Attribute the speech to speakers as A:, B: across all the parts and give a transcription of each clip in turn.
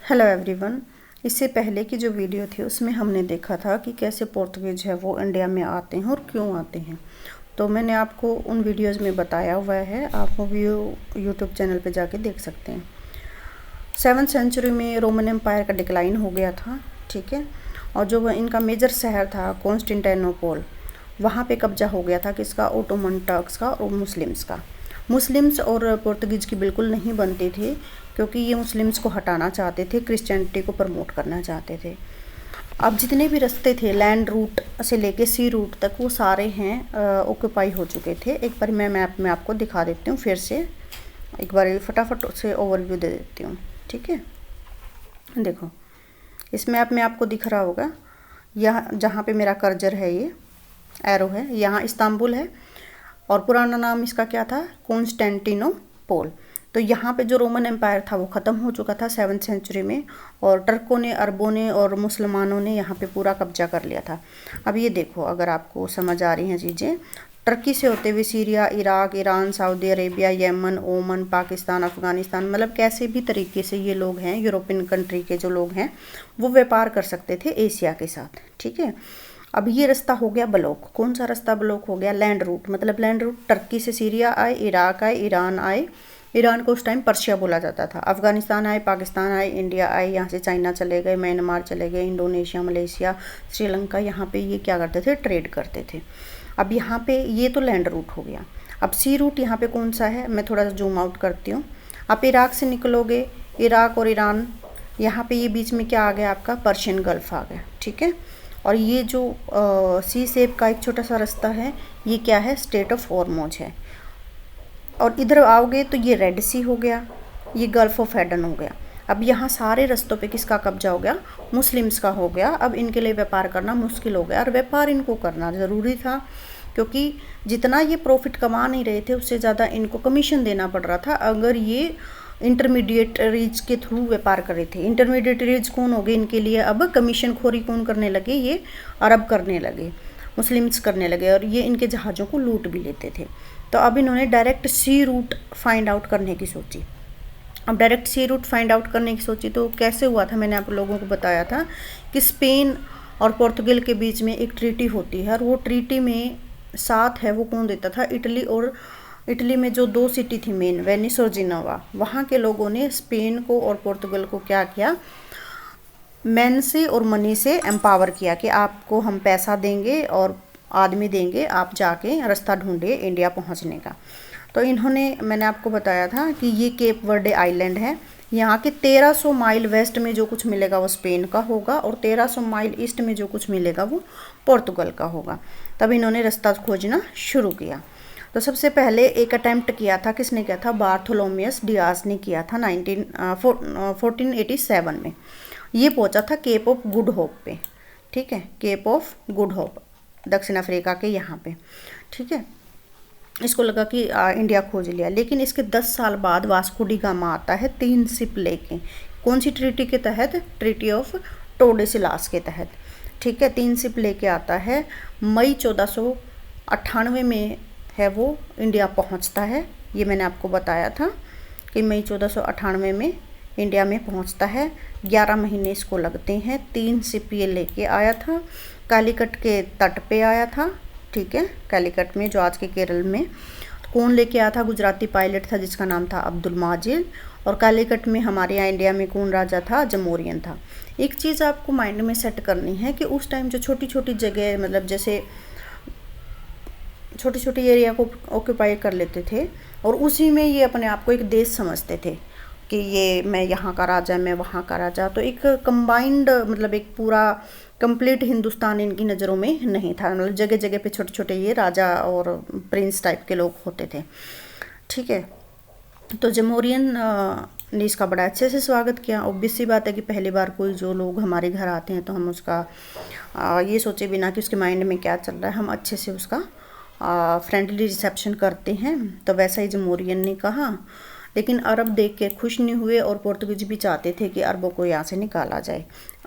A: Hello everyone. इससे पहले की जो वीडियो थी उसमें हमने देखा था कि कैसे पोर्तुगीज है वो इंडिया में आते हैं और क्यों आते हैं। तो मैंने आपको उन वीडियोज़ में बताया हुआ है, आप वो यूट्यूब चैनल पे जाके देख सकते हैं। 7th सेंचुरी में रोमन एम्पायर का डिक्लाइन हो गया था, ठीक है। और जो इनका मेजर शहर था कॉन्स्टेंटिनोपल, वहाँ पे कब्जा हो गया था किसका, ओटोमन टर्क्स का और मुस्लिम्स का। मुस्लिम्स और पोर्तुगीज़ की बिल्कुल नहीं बनती थी, क्योंकि ये मुस्लिम्स को हटाना चाहते थे, क्रिश्चियनिटी को प्रमोट करना चाहते थे। अब जितने भी रास्ते थे लैंड रूट से लेके सी रूट तक, वो सारे हैं ऑक्यूपाई हो चुके थे। एक बार मैं मैप में आपको दिखा देती हूँ, फिर से एक बार फटाफट से ओवरव्यू दे देती हूँ, ठीक है। देखो इस मैप में आपको दिख रहा होगा, यहाँ जहाँ पे मेरा कर्जर है, ये एरो है, यहाँ इस्तांबुल है और पुराना नाम इसका क्या था, कॉन्स्टेंटिनोपल। तो यहाँ पे जो रोमन एम्पायर था वो ख़त्म हो चुका था 7th सेंचुरी में, और टर्कों ने, अरबों ने और मुसलमानों ने यहाँ पे पूरा कब्जा कर लिया था। अब ये देखो, अगर आपको समझ आ रही हैं चीज़ें, टर्की से होते हुए Syria, Iraq, Iran, Saudi Arabia, Yemen, Oman, Pakistan, Afghanistan, मतलब कैसे भी तरीके से ये लोग हैं, यूरोपियन कंट्री के जो लोग हैं वो व्यापार कर सकते थे एशिया के साथ, ठीक है। अब ये रास्ता हो गया ब्लॉक। कौन सा रास्ता ब्लॉक हो गया, लैंड रूट। मतलब लैंड रूट, टर्की से सीरिया आए, इराक आए, ईरान आए, ईरान को उस टाइम पर्शिया बोला जाता था, अफगानिस्तान आए, पाकिस्तान आए, इंडिया आए, यहाँ से चाइना चले गए, म्यांमार चले गए, इंडोनेशिया, मलेशिया, श्रीलंका, यहाँ पे ये क्या करते थे, ट्रेड करते थे। अब यहाँ पे ये तो लैंड रूट हो गया। अब सी रूट यहाँ पे कौन सा है, मैं थोड़ा सा जूम आउट करती हूँ। आप इराक से निकलोगे, इराक और ईरान, यहाँ पे ये बीच में क्या आ गया आपका, पर्शियन गल्फ आ गया, ठीक है। और ये जो सी शेप का एक छोटा सा रास्ता है, ये क्या है, स्टेट ऑफ हॉर्मुज है। और इधर आओगे तो ये रेड सी हो गया, ये गल्फ ऑफ एडन हो गया। अब यहाँ सारे रास्तों पे किसका कब्जा हो गया, मुस्लिम्स का हो गया। अब इनके लिए व्यापार करना मुश्किल हो गया, और व्यापार इनको करना ज़रूरी था, क्योंकि जितना ये प्रॉफिट कमा नहीं रहे थे उससे ज़्यादा इनको कमीशन देना पड़ रहा था अगर ये इंटरमीडिएटरीज के थ्रू व्यापार कर रहे थे। इंटरमीडिएटरीज कौन हो गए इनके लिए, अब कमीशन खोरी कौन करने लगे, ये अरब करने लगे, मुस्लिम्स करने लगे, और ये इनके जहाज़ों को लूट भी लेते थे। तो अब इन्होंने डायरेक्ट सी रूट फाइंड आउट करने की सोची। अब डायरेक्ट सी रूट फाइंड आउट करने की सोची तो कैसे हुआ था, मैंने आप लोगों को बताया था कि स्पेन और पोर्तुगल के बीच में एक ट्रीटी होती है, और वो ट्रीटी में साथ है वो कौन देता था, इटली। और इटली में जो दो सिटी थी मेन, वेनिस और जिनोवा, वहाँ के लोगों ने स्पेन को और पोर्तुगल को क्या किया, मैन से और मनी से एम्पावर किया कि आपको हम पैसा देंगे और आदमी देंगे, आप जाके रास्ता ढूंढिए इंडिया पहुंचने का। तो इन्होंने, मैंने आपको बताया था कि ये केप वर्डे आइलैंड है, यहाँ के 1300 माइल वेस्ट में जो कुछ मिलेगा वो स्पेन का होगा, और 1300 माइल ईस्ट में जो कुछ मिलेगा वो पोर्तुगल का होगा। तब इन्होंने रास्ता खोजना शुरू किया। तो सबसे पहले एक अटैम्प्ट किया था, किसने किया था, बार्थोलोमियस डियाज ने किया था 1487 में। ये पहुंचा था केप ऑफ गुड होप पे, ठीक है, केप ऑफ गुड होप दक्षिण अफ्रीका के यहाँ पे, ठीक है। इसको लगा कि इंडिया खोज लिया, लेकिन इसके 10 साल बाद वास्को डी गामा आता है 3 शिप लेके। कौन सी ट्रीटी के तहत, ट्रीटी ऑफ टोर्डेसिलास के तहत, ठीक है। 3 शिप लेके आता है, मई 1498 में है वो इंडिया पहुंचता है। ये मैंने आपको बताया था कि मई 1498 में इंडिया में पहुंचता है। 11 महीने इसको लगते हैं। 3 शिप ये लेके आया था, कालीकट के तट पे आया था, ठीक है, कालीकट में जो आज के केरल में। कौन लेके आया था, गुजराती पायलट था जिसका नाम था अब्दुल माजिद। और कालीकट में हमारे यहाँ इंडिया में कौन राजा था, जमोरियन था। एक चीज़ आपको माइंड में सेट करनी है कि उस टाइम जो छोटी छोटी जगह, मतलब जैसे छोटी छोटी एरिया को ऑक्यूपाई कर लेते थे, और उसी में ये अपने आप को एक देश समझते थे कि ये मैं यहाँ का राजा, मैं वहाँ का राजा। तो एक कंबाइंड, मतलब एक पूरा कंप्लीट हिंदुस्तान इनकी नज़रों में नहीं था। मतलब जगह जगह पे छोटे छोटे ये राजा और प्रिंस टाइप के लोग होते थे, ठीक है। तो जमोरियन ने इसका बड़ा अच्छे से स्वागत किया। ऑब्वियस सी बात है कि पहली बार कोई जो लोग हमारे घर आते हैं तो हम उसका ये सोचे बिना कि उसके माइंड में क्या चल रहा है, हम अच्छे से उसका फ्रेंडली रिसेप्शन करते हैं। तो वैसा ही जमोरियन ने कहा, लेकिन अरब देख के खुश नहीं हुए, और पोर्तुगीज भी चाहते थे कि अरबों को यहाँ से निकाला जाए।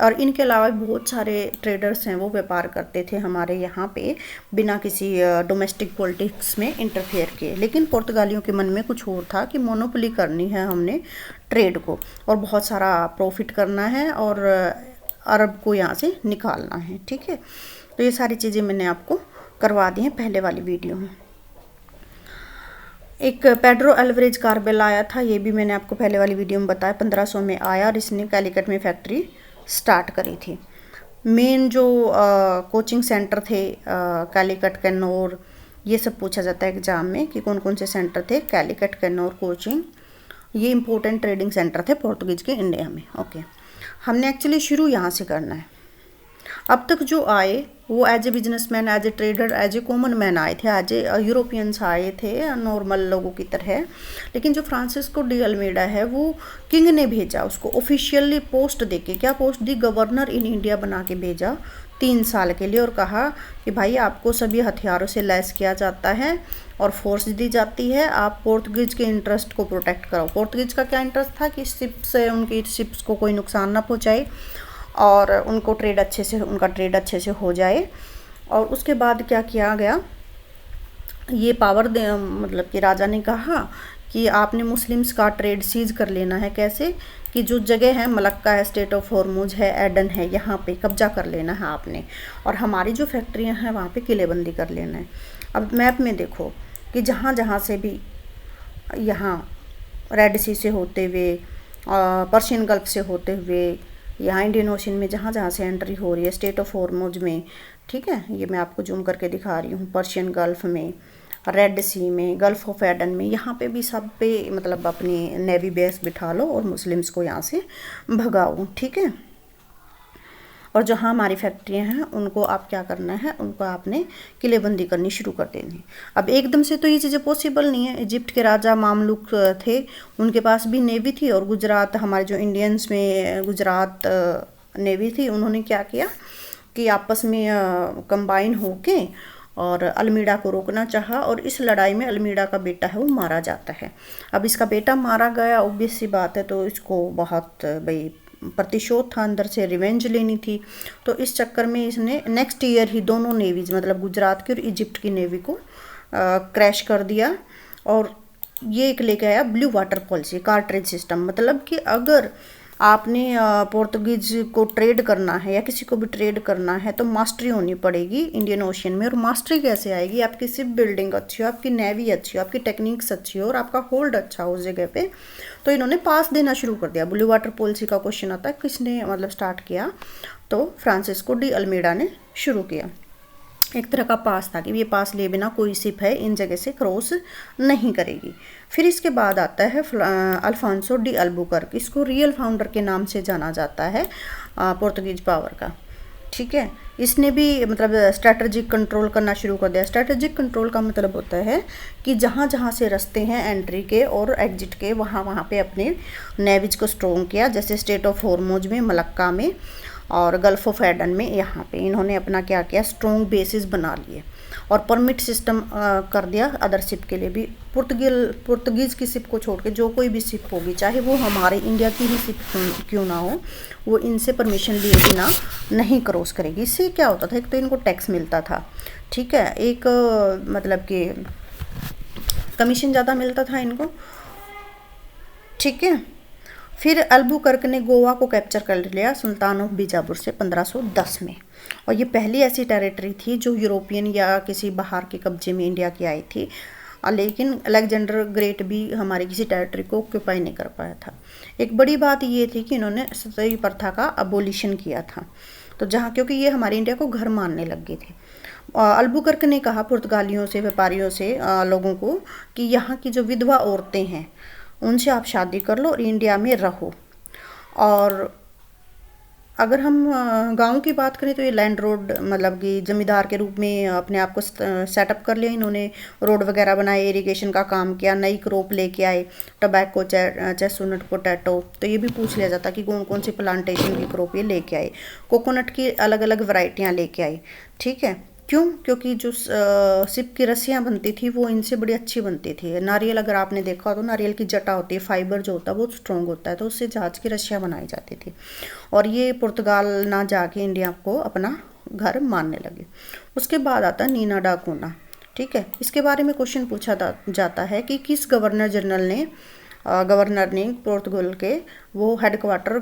A: और इनके अलावा बहुत सारे ट्रेडर्स हैं वो व्यापार करते थे हमारे यहाँ पे बिना किसी डोमेस्टिक पॉलिटिक्स में इंटरफेयर किए। लेकिन पुर्तगालियों के मन में कुछ और था कि मोनोपोली करनी है हमने ट्रेड को और बहुत सारा प्रॉफिट करना है और अरब को यहाँ से निकालना है। ठीक है, तो ये सारी चीज़ें मैंने आपको करवा दी हैं पहले वाली वीडियो में। एक पेड्रो अल्वारेज कार्बेल आया था, ये भी मैंने आपको पहले वाली वीडियो में बताया, 1500 में आया और इसने कैलिकट में फैक्ट्री स्टार्ट करी थी। मेन जो कोचिंग सेंटर थे कैलिकट, कैनोर, ये सब पूछा जाता है एग्ज़ाम में कि कौन कौन से सेंटर थे। कैलिकट, कैनोर, कोचिंग, ये इंपॉर्टेंट ट्रेडिंग सेंटर थे पोर्तुगीज़ के इंडिया में। ओके, हमने एक्चुअली शुरू यहाँ से करना है। अब तक जो आए वो as a businessman, as a trader, as a common man आए थे, एज ए यूरोपियंस आए थे नॉर्मल लोगों की तरह। लेकिन जो फ्रांसिस्को डी अल्मेडा है वो किंग ने भेजा उसको ऑफिशियली पोस्ट देके, क्या post the, governor in India बना के भेजा 3 साल के लिए और कहा कि भाई आपको सभी हथियारों से लैस किया जाता है और फोर्स दी जाती है, आप पोर्तुगीज़ के इंटरेस्ट को प्रोटेक्ट करो। पोर्तुगीज़ का क्या इंटरेस्ट था कि शिप्स से, उनकी शिप्स को कोई नुकसान ना पहुँचाए और उनको उनका ट्रेड अच्छे से हो जाए। और उसके बाद क्या किया गया, ये पावर मतलब कि राजा ने कहा कि आपने मुस्लिम्स का ट्रेड सीज कर लेना है। कैसे कि जो जगह है, मलक्का है, स्टेट ऑफ हॉर्मुज है, एडन है, यहाँ पे कब्जा कर लेना है आपने और हमारी जो फैक्ट्रियाँ हैं वहाँ पे किलेबंदी कर लेना है। अब मैप में देखो कि जहाँ जहाँ से भी, यहाँ रेड सी से होते हुए, पर्शियन गल्फ से होते हुए, यहाँ इंडियन ओशन में जहाँ जहाँ से एंट्री हो रही है, स्टेट ऑफ हॉर्मुज में, ठीक है, ये मैं आपको जूम करके दिखा रही हूँ, पर्शियन गल्फ में, रेड सी में, गल्फ ऑफ एडन में, यहाँ पे भी सब पे मतलब अपनी नेवी बेस बिठा लो और मुस्लिम्स को यहाँ से भगाओ। ठीक है, और जहाँ हमारी फैक्ट्रियाँ हैं उनको आप क्या करना है, उनको आपने किलेबंदी करनी शुरू कर देनी। अब एकदम से तो ये चीज़ें पॉसिबल नहीं है। इजिप्ट के राजा मामलुक थे, उनके पास भी नेवी थी और गुजरात, हमारे जो इंडियंस में गुजरात नेवी थी, उन्होंने क्या किया कि आपस में कंबाइन होके और अल्मीडा को रोकना चाहा और इस लड़ाई में अल्मीडा का बेटा है वो मारा जाता है। अब इसका बेटा मारा गया, ऑब्वियस सी बात है, तो इसको बहुत भाई प्रतिशोध था, अंदर से रिवेंज लेनी थी। तो इस चक्कर में इसने नेक्स्ट ईयर ही दोनों नेवीज, मतलब गुजरात की और इजिप्ट की नेवी को क्रैश कर दिया और ये एक लेके आया blue water policy, cartridge system. मतलब कि अगर आपने पोर्तुगीज को ट्रेड करना है या किसी को भी ट्रेड करना है तो मास्टरी होनी पड़ेगी इंडियन ओशन में। और मास्टरी कैसे आएगी, आपकी शिप बिल्डिंग अच्छी हो, आपकी नेवी अच्छी हो, आपकी टेक्निक्स अच्छी हो और आपका होल्ड अच्छा हो उस जगह पे। तो इन्होंने पास देना शुरू कर दिया। ब्लू वाटर पॉलिसी का क्वेश्चन आता है किसने मतलब स्टार्ट किया, तो फ्रांसिस्को डी अल्मेडा ने शुरू किया। एक तरह का पास था कि ये पास लिए बिना कोई शिप है इन जगह से क्रॉस नहीं करेगी। फिर इसके बाद आता है अल्फांसो डी अल्बुकर्क, इसको रियल फाउंडर के नाम से जाना जाता है पोर्तुगीज पावर का। ठीक है, इसने भी मतलब स्ट्रैटेजिक कंट्रोल करना शुरू कर दिया। स्ट्रैटेजिक कंट्रोल का मतलब होता है कि जहाँ जहाँ से रास्ते हैं एंट्री के और एग्जिट के, वहाँ वहाँ पे अपने नेवीज को स्ट्रॉन्ग किया। जैसे स्टेट ऑफ हॉर्मुज में, मलक्का में और गल्फ ऑफ एडन में, यहाँ पे इन्होंने अपना क्या किया, स्ट्रॉन्ग बेसिस बना लिए और परमिट सिस्टम कर दिया अदर शिप के लिए भी। पुर्तगीज़ की शिप को छोड़ के जो कोई भी शिप होगी, चाहे वो हमारे इंडिया की ही शिप क्यों ना हो, वो इनसे परमिशन लिए बिना नहीं क्रॉस करेगी। इससे क्या होता था, एक तो इनको टैक्स मिलता था, ठीक है, एक मतलब कि कमीशन ज़्यादा मिलता था इनको। ठीक है, फिर अल्बुकर्क ने गोवा को कैप्चर कर लिया सुल्तान ऑफ बीजापुर से 1510 में। और ये पहली ऐसी टेरिटरी थी जो यूरोपियन या किसी बाहर के कब्जे में इंडिया की आई थी। लेकिन अलेक्जेंडर ग्रेट भी हमारी किसी टेरिटरी को ऑक्यूपाई नहीं कर पाया था। एक बड़ी बात ये थी कि इन्होंने सतही प्रथा का अबोलिशन किया था, तो जहाँ क्योंकि ये हमारे इंडिया को घर मानने लग गए थे। अल्बुकर्क ने कहा पुर्तगालियों से, व्यापारियों से, लोगों को कि यहाँ की जो विधवा औरतें हैं उनसे आप शादी कर लो और इंडिया में रहो। और अगर हम गांव की बात करें तो ये लैंड रोड मतलब कि जमींदार के रूप में अपने आप को सेटअप कर लिया इन्होंने। रोड वगैरह बनाए, इरिगेशन का काम किया, नई क्रॉप लेके आए, टबैको, चेस्टनट, पोटैटो। तो ये भी पूछ लिया जाता कि कौन कौन सी प्लांटेशन की क्रॉप ये लेके आए। कोकोनट की अलग अलग वैरायटियाँ लेके आए। ठीक है, क्यों? क्योंकि जो सिप की रस्सियाँ बनती थी वो इनसे बड़ी अच्छी बनती थी। नारियल अगर आपने देखा हो तो नारियल की जटा होती है, फाइबर जो होता है बहुत स्ट्रॉन्ग होता है, तो उससे जहाज की रस्सियाँ बनाई जाती थी। और ये पुर्तगाल ना जाके इंडिया को अपना घर मानने लगे। उसके बाद आता है नीना डा कूना। ठीक है, इसके बारे में क्वेश्चन पूछा जाता है कि किस गवर्नर ने पोर्तुगल के वो हेडक्वार्टर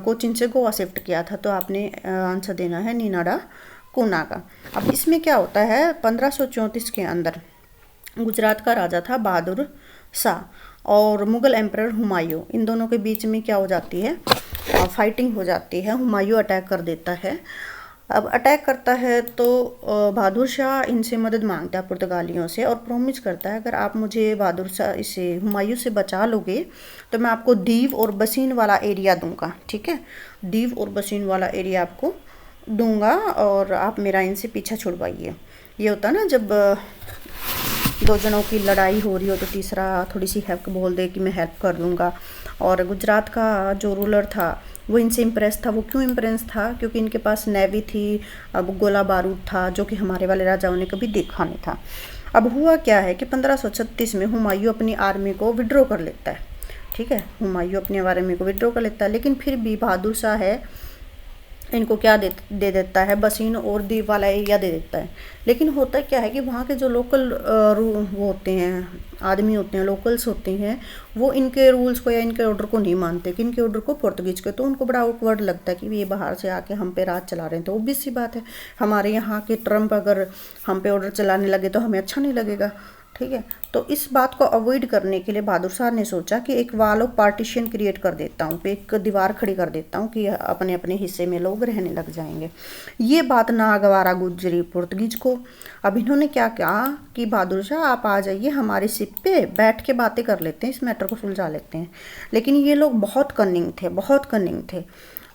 A: कोचिन से गोवा शिफ्ट किया था। तो आपने आंसर देना है नीना डा कूना का। अब इसमें क्या होता है, 1534 के अंदर गुजरात का राजा था बहादुर शाह और मुगल एम्परर हुमायूं, इन दोनों के बीच में क्या हो जाती है, फाइटिंग हो जाती है। हुमायूं अटैक कर देता है। अब अटैक करता है तो बहादुर शाह इनसे मदद मांगता है पुर्तगालियों से और प्रॉमिस करता है अगर आप मुझे बहादुर शाह इसे हुमायूं से बचा लोगे तो मैं आपको दीव और बसीन वाला एरिया दूंगा। ठीक है, दीव और बसीन वाला एरिया आपको दूंगा और आप मेरा इनसे पीछा छुड़वाइए। ये होता है ना जब दो जनों की लड़ाई हो रही हो तो तीसरा थोड़ी सी हेल्प बोल दे कि मैं हेल्प कर दूंगा। और गुजरात का जो रूलर था वो इनसे इम्प्रेस था। वो क्यों इम्प्रेस था? क्योंकि इनके पास नेवी थी, अब गोला बारूद था, जो कि हमारे वाले राजाओं ने कभी देखा नहीं था। अब हुआ क्या है कि 1536 में हुमायूं अपनी आर्मी को विड्रॉ कर लेता है। ठीक है, हुमायूं अपनी आर्मी को विड्रॉ कर लेता है, लेकिन फिर भी बहादुर शाह है इनको क्या दे देता है, बसीन और दीव वाला एरिया दे देता है। लेकिन होता क्या है कि वहाँ के जो लोकल वो होते हैं, आदमी होते हैं, लोकल्स होते हैं, वो इनके रूल्स को या इनके ऑर्डर को नहीं मानते कि इनके ऑर्डर को पुर्तगीज के, तो उनको बड़ा ऑकवर्ड लगता है कि ये बाहर से आके हम पे राज चला रहे हैं। तो ऑब्वियस सी बात है, हमारे यहाँ के ट्रम्प अगर हम पे ऑर्डर चलाने लगे तो हमें अच्छा नहीं लगेगा। ठीक है, तो इस बात को अवॉइड करने के लिए बहादुर शाह ने सोचा कि एक वॉल ऑफ पार्टीशन क्रिएट कर देता हूँ, एक दीवार खड़ी कर देता हूँ कि अपने अपने हिस्से में लोग रहने लग जाएंगे। ये बात नागवारा गुजरी पुर्तगीज को। अब इन्होंने क्या कहा कि बहादुर शाह आप आ जाइए हमारे शिप पे, बैठ के बातें कर लेते हैं, इस मैटर को सुलझा लेते हैं। लेकिन ये लोग बहुत कनिंग थे, बहुत कनिंग थे।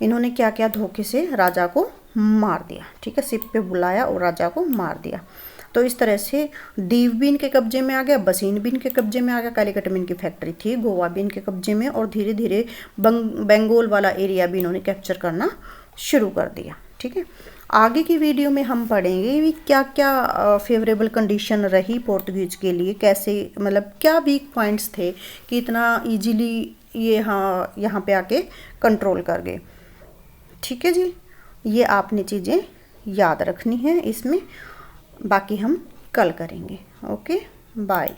A: इन्होंने क्या किया, धोखे से राजा को मार दिया। ठीक है, शिप पे बुलाया और राजा को मार दिया। तो इस तरह से दीव भी इनके कब्जे में आ गया, बसीन भी इनके कब्जे में आ गया, कालीकट में इनकी फैक्ट्री थी, गोवा भी इनके कब्जे में, और धीरे धीरे बंगाल वाला एरिया भी इन्होंने कैप्चर करना शुरू कर दिया। ठीक है, आगे की वीडियो में हम पढ़ेंगे भी क्या क्या फेवरेबल कंडीशन रही पोर्तुगीज के लिए, कैसे मतलब क्या वीक पॉइंट्स थे कि इतना ईजिली ये यहाँ पे आके कंट्रोल कर गए। ठीक है जी, ये आपने चीज़ें याद रखनी है इसमें, बाकी हम कल करेंगे। Okay, bye.